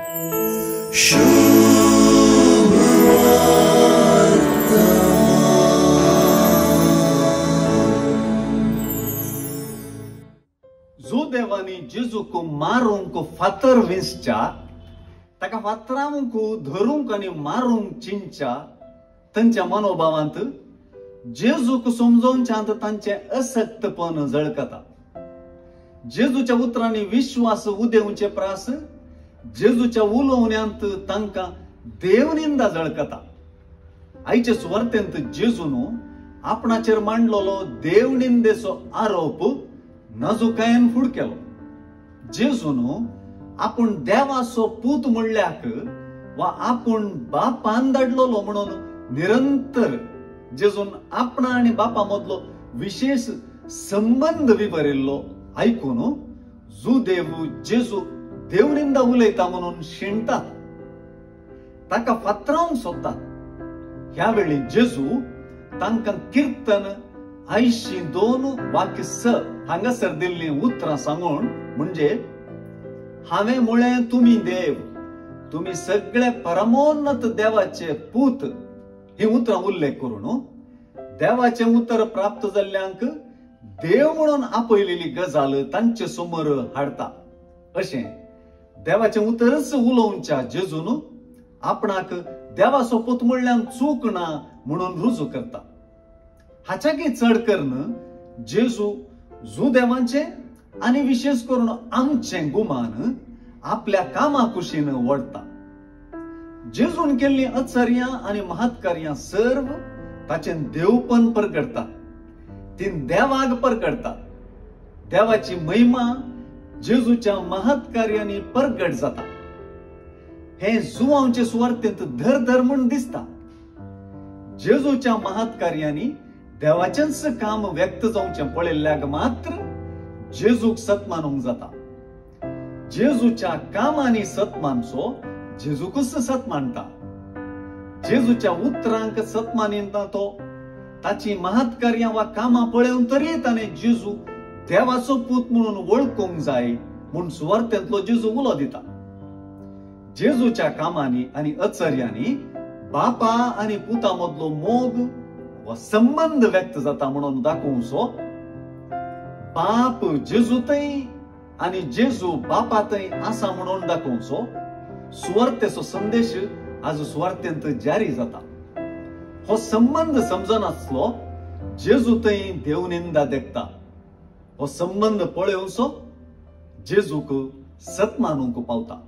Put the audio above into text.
जो देवानी जेजूक मारूंक फातर विंसच्या ताका फातरांक धरूंक आनी मारूंक चिंच्या तांच्या मनोभावांत जेजूक समजोवच्यांत तांचे असक्तपण जळकता. जेजूच्या उतरांनी विश्वास उदेवचे प्रास जेजूच्या उलोवण्यांत तांकां देवनिंदा जळकता. आयचे सुवार्तेंत जेजून आपणाचेर मांडलेलो देवनिंदेचो आरोप नाजुकायेन फुड केलो. जेजून आपूण देवाचो पूत म्हणल्याक वा आपूण बापान धाडलेलो म्हणून निरंतर जेजून आपणा आनी बापा मदलो विशेष संबंध विवरिल्लो आयकून जुदेव जेजू देवनिंदा उलयता म्हणून शिणतात, ताका फातरावंक सोदतात. ह्या वेळी जेजू तांकां कीर्तन 82 वाक्य 6 हांगासर दिल्ली उतरां सांगून म्हणजे हांवें म्हळें तुम्ही देव, तुम्ही सगळे परमोन्नत देवाचे पूत ही उतरां उल्लेख करून देवाचे उतर प्राप्त जाल्ल्यांक देव म्हणून आपयलेली गजाल तांचे समोर हाडता. अशें देवाचे उतरच उलोवच्या जेजून आपणाक देवाचो पूत म्हणल्यार चूक ना म्हणून रुजू करता. हाच्याकी चड करून जेजू जुदेवांचे आनी विशेष करून आमचे गुमान आपल्या कामा कुशीन वडता. जेजून केल्ली आश्चर्यां आनी महत्कार्यां सर्व ताचे देवपण परगडता, ती देवाक परगडता. देवाची महिमा जेजूच्या महत्कार्यांनी परगट जाता. हे जुवांचे सुवार्तेंत धर म्हूण दिसता. जेजूच्या महत्कार्यांनी देवाचेंच काम व्यक्त जावचें पळयल्ल्याक मात्र जेजूक सतमानूंक जाता. जेजूच्या कामांनी सतमानचो जेजूकच सतमानता. जेजूच्या उतरांक सतमानिता तो ताची महत्कार्यां वा कामां पळोवन तरी ताणें जेजू देवाचो पूत म्हणून वळखूंक जाय म्हूण सुवार्तेंतलो जेजू उलो दिता. जेजूच्या कामांनी आनी आश्चर्यांनी बापा आनी पुता मदलो मोग वा संबंध व्यक्त जाता म्हणून दाखोवचो. बाप जेजूतय आनी जेजू बापातय आसा म्हणून दाखोवचो सुवार्तेचो संदेश आज सुवार्तेंत जारी जाता. हो संबंध समजनासलो जेजूतय देवनिंदा देखता. हो संबंध पळोवचो जेजूक सतमानूंक पावता.